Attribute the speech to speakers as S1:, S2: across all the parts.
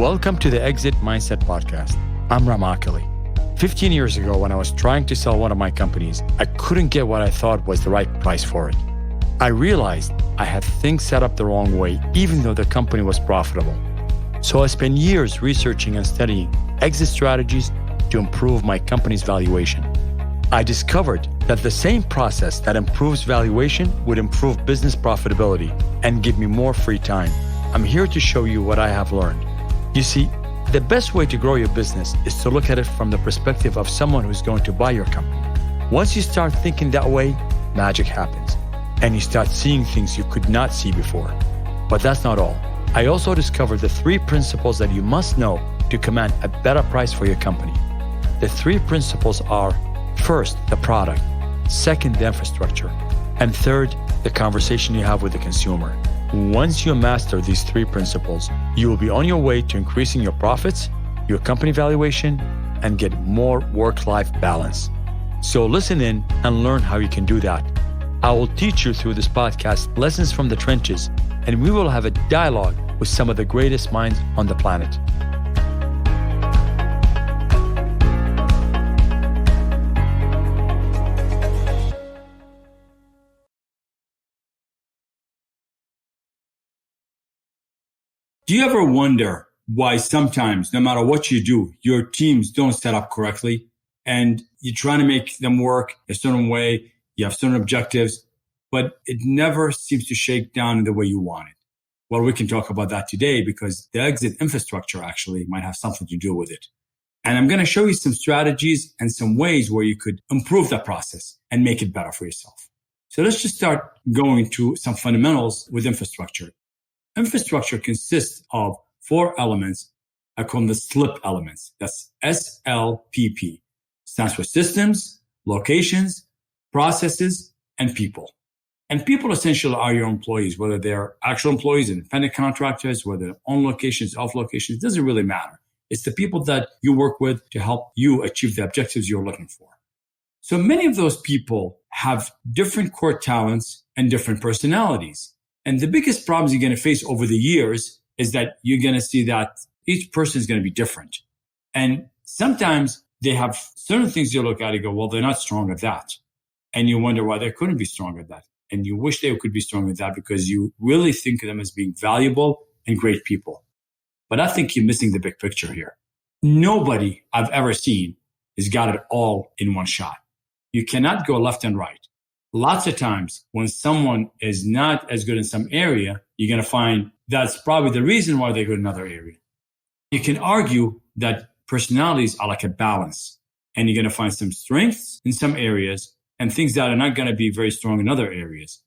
S1: Welcome to the ExitMindset podcast. I'm Ramakali. 15 years ago, when I was trying to sell one of my companies, I couldn't get what I thought was the right price for it. I realized I had things set up the wrong way, even though the company was profitable. So I spent years researching and studying exit strategies to improve my company's valuation. I discovered that the same process that improves valuation would improve business profitability and give me more free time. I'm here to show you what I have learned. You see, the best way to grow your business is to look at it from the perspective of someone who's going to buy your company. Once you start thinking that way, magic happens, and you start seeing things you could not see before. But that's not all. I also discovered the 3 principles that you must know to command a better price for your company. The 3 principles are: first, the product; second, the infrastructure; and third, the conversation you have with the consumer. Once you master these 3 principles, you will be on your way to increasing your profits, your company valuation, and get more work-life balance. So listen in and learn how you can do that. I will teach you through this podcast lessons from the trenches, and we will have a dialogue with some of the greatest minds on the planet.
S2: Do you ever wonder why sometimes, no matter what you do, your teams don't set up correctly, and you're trying to make them work a certain way, you have certain objectives, but it never seems to shake down in the way you want it? Well, we can talk about that today because the exit infrastructure actually might have something to do with it. And I'm going to show you some strategies and some ways where you could improve that process and make it better for yourself. So let's just start going to some fundamentals with infrastructure. Infrastructure consists of 4 elements. I call them the SLIP elements. That's SLPP. Stands for systems, locations, processes, and people. And people essentially are your employees, whether they're actual employees, independent contractors, whether they're on locations, off locations, it doesn't really matter. It's the people that you work with to help you achieve the objectives you're looking for. So many of those people have different core talents and different personalities. And the biggest problems you're going to face over the years is that you're going to see that each person is going to be different. And sometimes they have certain things you look at and go, well, they're not strong at that. And you wonder why they couldn't be strong at that. And you wish they could be strong at that because you really think of them as being valuable and great people. But I think you're missing the big picture here. Nobody I've ever seen has got it all in one shot. You cannot go left and right. Lots of times when someone is not as good in some area, you're going to find that's probably the reason why they're good in another area. You can argue that personalities are like a balance, and you're going to find some strengths in some areas and things that are not going to be very strong in other areas.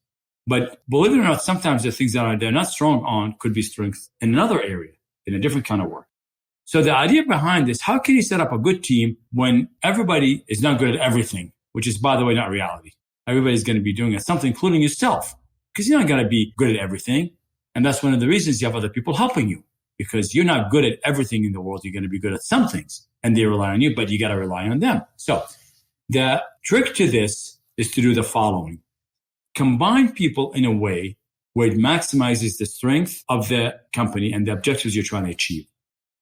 S2: But believe it or not, sometimes the things that they're not strong on could be strengths in another area, in a different kind of work. So the idea behind this, how can you set up a good team when everybody is not good at everything, which is, by the way, not reality. Everybody's going to be doing something, including yourself, because you're not going to be good at everything. And that's one of the reasons you have other people helping you, because you're not good at everything in the world. You're going to be good at some things, and they rely on you, but you got to rely on them. So the trick to this is to do the following. Combine people in a way where it maximizes the strength of the company and the objectives you're trying to achieve.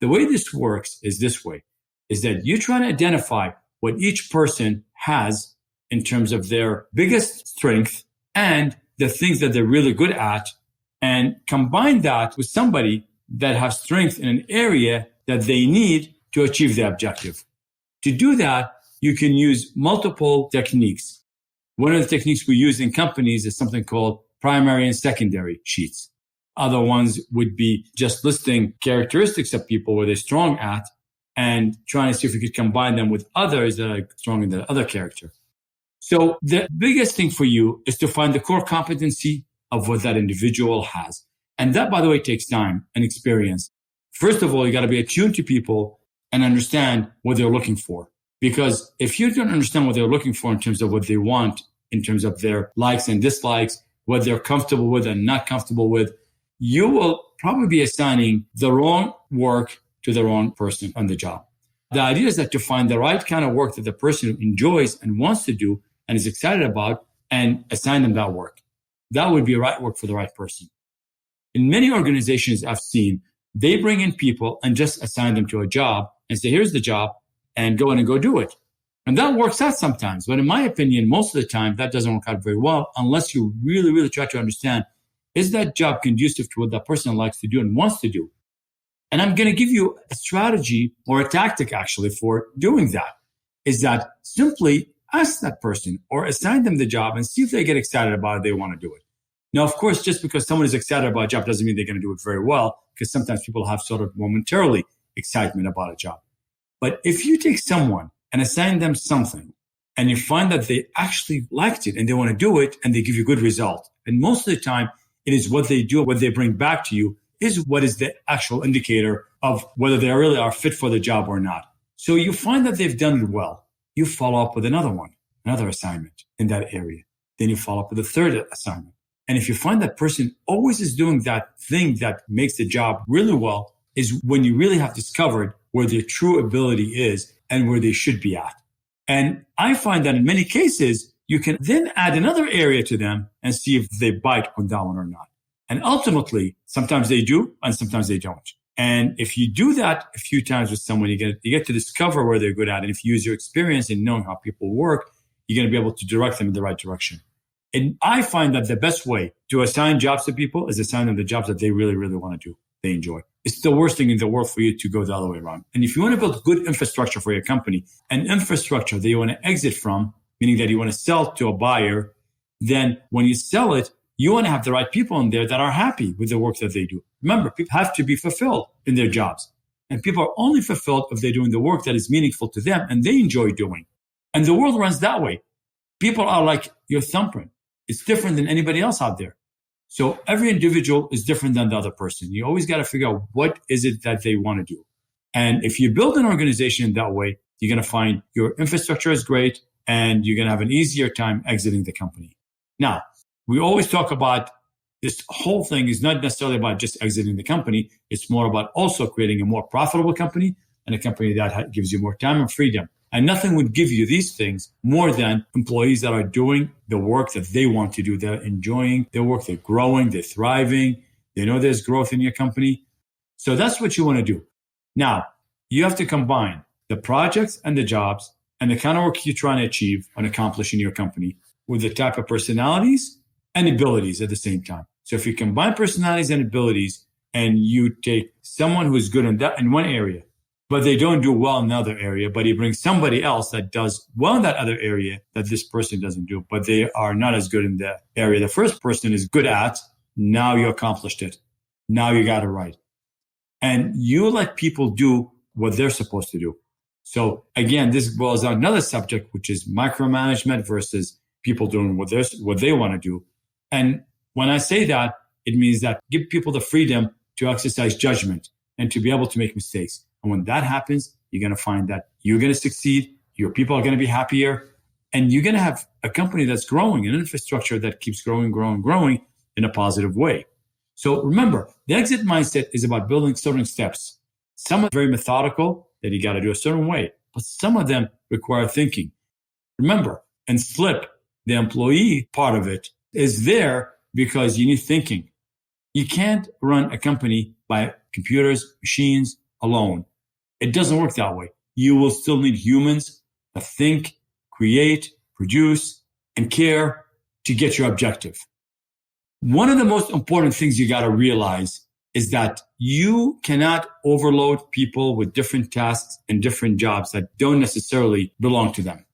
S2: The way this works is this way, is that you try to identify what each person has in terms of their biggest strength and the things that they're really good at, and combine that with somebody that has strength in an area that they need to achieve the objective. To do that, you can use multiple techniques. One of the techniques we use in companies is something called primary and secondary sheets. Other ones would be just listing characteristics of people where they're strong at and trying to see if we could combine them with others that are strong in the other character. So the biggest thing for you is to find the core competency of what that individual has. And that, by the way, takes time and experience. First of all, you got to be attuned to people and understand what they're looking for. Because if you don't understand what they're looking for in terms of what they want, in terms of their likes and dislikes, what they're comfortable with and not comfortable with, you will probably be assigning the wrong work to the wrong person on the job. The idea is that to find the right kind of work that the person enjoys and wants to do and is excited about, and assign them that work. That would be right work for the right person. In many organizations I've seen, They bring in people and just assign them to a job and say, here's the job, and go in and go do it. And that works out sometimes. But in my opinion, most of the time, that doesn't work out very well unless you really, really try to understand, is that job conducive to what that person likes to do and wants to do? And I'm going to give you a strategy or a tactic actually for doing that, is that simply ask that person or assign them the job and see if they get excited about it, they want to do it. Now, of course, just because someone is excited about a job doesn't mean they're going to do it very well, because sometimes people have sort of momentarily excitement about a job. But if you take someone and assign them something and you find that they actually liked it and they want to do it and they give you good result, and most of the time it is what they do, what they bring back to you is what is the actual indicator of whether they really are fit for the job or not. So you find that they've done it well. You follow up with another one, another assignment in that area. Then you follow up with a third assignment. And if you find that person always is doing that thing that makes the job really well, is when you really have discovered where their true ability is and where they should be at. And I find that in many cases, you can then add another area to them and see if they bite on that one or not. And ultimately, sometimes they do and sometimes they don't. And if you do that a few times with someone, you get to discover where they're good at. And if you use your experience in knowing how people work, you're going to be able to direct them in the right direction. And I find that the best way to assign jobs to people is assign them the jobs that they really, really want to do, they enjoy. It's the worst thing in the world for you to go the other way around. And if you want to build good infrastructure for your company, an infrastructure that you want to exit from, meaning that you want to sell to a buyer, then when you sell it, you want to have the right people in there that are happy with the work that they do. Remember, people have to be fulfilled in their jobs. And people are only fulfilled if they're doing the work that is meaningful to them and they enjoy doing. And the world runs that way. People are like your thumbprint. It's different than anybody else out there. So every individual is different than the other person. You always got to figure out what is it that they want to do. And if you build an organization in that way, you're going to find your infrastructure is great and you're going to have an easier time exiting the company. Now, we always talk about this whole thing is not necessarily about just exiting the company. It's more about also creating a more profitable company and a company that gives you more time and freedom. And nothing would give you these things more than employees that are doing the work that they want to do. They're enjoying their work. They're growing. They're thriving. They know there's growth in your company. So that's what you want to do. Now, you have to combine the projects and the jobs and the kind of work you're trying to achieve and accomplish in your company with the type of personalities and abilities at the same time. So if you combine personalities and abilities and you take someone who's good in one area, but they don't do well in another area, but you bring somebody else that does well in that other area that this person doesn't do, but they are not as good in the area the first person is good at, now you accomplished it. Now you got it right. And you let people do what they're supposed to do. So again, this boils down another subject, which is micromanagement versus people doing what they want to do. And when I say that, it means that give people the freedom to exercise judgment and to be able to make mistakes. And when that happens, you're going to find that you're going to succeed, your people are going to be happier, and you're going to have a company that's growing, an infrastructure that keeps growing in a positive way. So remember, the exit mindset is about building certain steps. Some are very methodical that you got to do a certain way, but some of them require thinking. Remember, and slip, the employee part of it is there because you need thinking. You can't run a company by computers, machines alone. It doesn't work that way. You will still need humans to think, create, produce, and care to get your objective. One of the most important things you got to realize is that you cannot overload people with different tasks and different jobs that don't necessarily belong to them.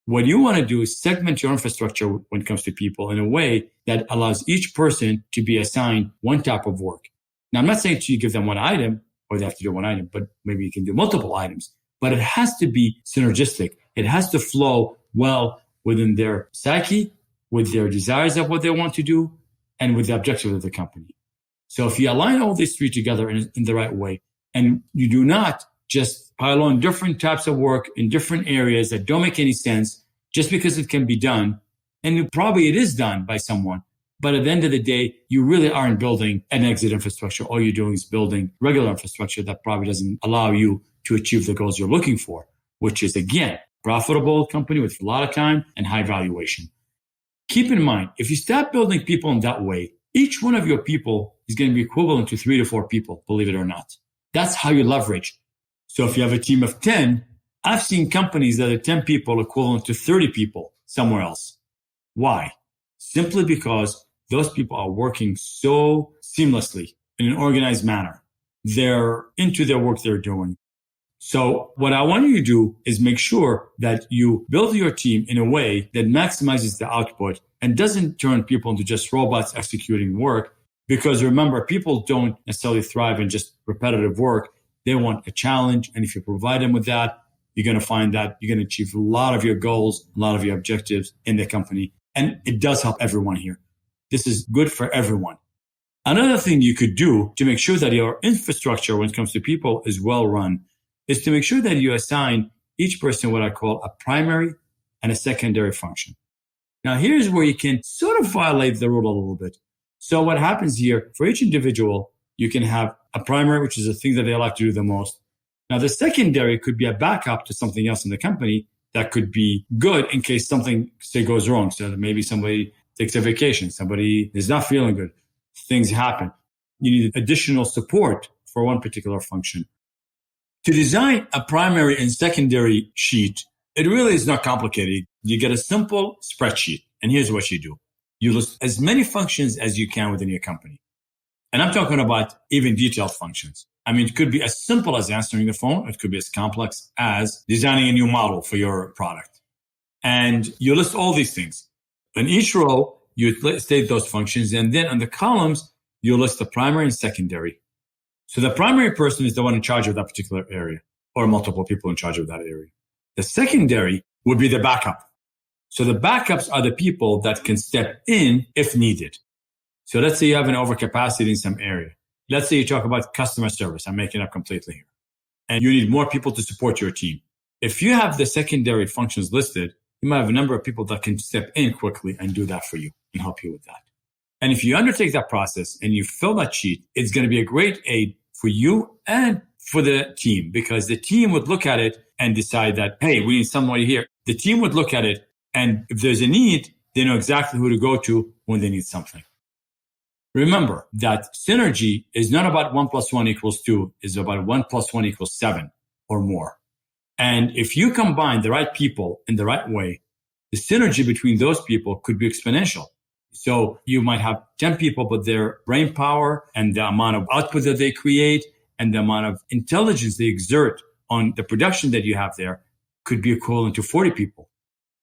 S2: What you want to do is segment your infrastructure when it comes to people in a way that allows each person to be assigned one type of work. Now, I'm not saying to you give them one item or they have to do one item, but maybe you can do multiple items. But it has to be synergistic. It has to flow well within their psyche, with their desires of what they want to do, and with the objective of the company. So if you align all these three together in the right way, and you do not just pile on different types of work in different areas that don't make any sense just because it can be done, and probably it is done by someone, but at the end of the day, you really aren't building an exit infrastructure. All you're doing is building regular infrastructure that probably doesn't allow you to achieve the goals you're looking for, which is, again, profitable company with a lot of time and high valuation. Keep in mind, if you start building people in that way, each one of your people is going to be equivalent to 3 to 4 people, believe it or not. That's how you leverage. So if you have a team of 10, I've seen companies that are 10 people equivalent to 30 people somewhere else. Why? Simply because those people are working so seamlessly in an organized manner. They're into their work they're doing. So what I want you to do is make sure that you build your team in a way that maximizes the output and doesn't turn people into just robots executing work. Because remember, people don't necessarily thrive in just repetitive work. They want a challenge. And if you provide them with that, you're going to find that you're going to achieve a lot of your goals, a lot of your objectives in the company. And it does help everyone here. This is good for everyone. Another thing you could do to make sure that your infrastructure when it comes to people is well run is to make sure that you assign each person what I call a primary and a secondary function. Now, here's where you can sort of violate the rule a little bit. So what happens here, for each individual, you can have a primary, which is the thing that they like to do the most. Now, the secondary could be a backup to something else in the company that could be good in case something, say, goes wrong. So that maybe somebody takes a vacation, somebody is not feeling good, things happen. You need additional support for one particular function. To design a primary and secondary sheet, it really is not complicated. You get a simple spreadsheet, and here's what you do. You list as many functions as you can within your company. And I'm talking about even detailed functions. I mean, it could be as simple as answering the phone. It could be as complex as designing a new model for your product. And you list all these things. In each row, you state those functions. And then on the columns, you list the primary and secondary. So the primary person is the one in charge of that particular area, or multiple people in charge of that area. The secondary would be the backup. So the backups are the people that can step in if needed. So let's say you have an overcapacity in some area. Let's say you talk about customer service. I'm making it up completely here. And you need more people to support your team. If you have the secondary functions listed, you might have a number of people that can step in quickly and do that for you and help you with that. And if you undertake that process and you fill that sheet, it's going to be a great aid for you and for the team, because the team would look at it and decide that, hey, we need somebody here. The team would look at it, and if there's a need, they know exactly who to go to when they need something. Remember that synergy is not about 1 + 1 = 2. It's about 1 + 1 = 7 or more. And if you combine the right people in the right way, the synergy between those people could be exponential. So you might have 10 people, but their brain power and the amount of output that they create and the amount of intelligence they exert on the production that you have there could be equivalent to 40 people.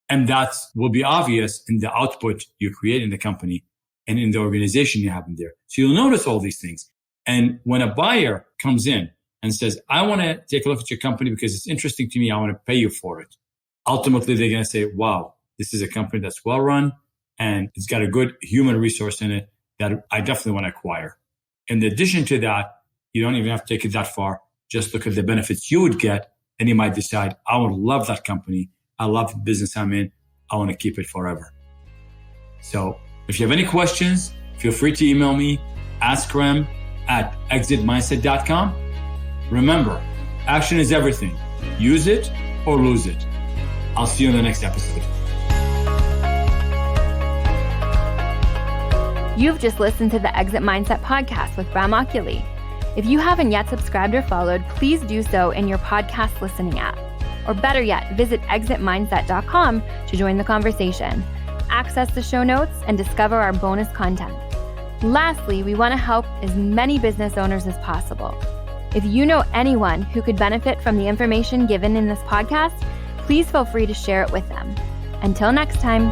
S2: And that will be obvious in the output you create in the company and in the organization you have in there. So you'll notice all these things. And when a buyer comes in and says, I want to take a look at your company because it's interesting to me, I want to pay you for it. Ultimately, they're going to say, wow, this is a company that's well run and it's got a good human resource in it that I definitely want to acquire. In addition to that, you don't even have to take it that far. Just look at the benefits you would get and you might decide, I would love that company. I love the business I'm in. I want to keep it forever. So if you have any questions, feel free to email me, askrem@exitmindset.com. Remember, action is everything. Use it or lose it. I'll see you in the next episode.
S3: You've just listened to the Exit Mindset podcast with Ram Akili. If you haven't yet subscribed or followed, please do so in your podcast listening app. Or better yet, visit exitmindset.com to join the conversation, access the show notes, and discover our bonus content. Lastly, we want to help as many business owners as possible. If you know anyone who could benefit from the information given in this podcast, please feel free to share it with them. Until next time.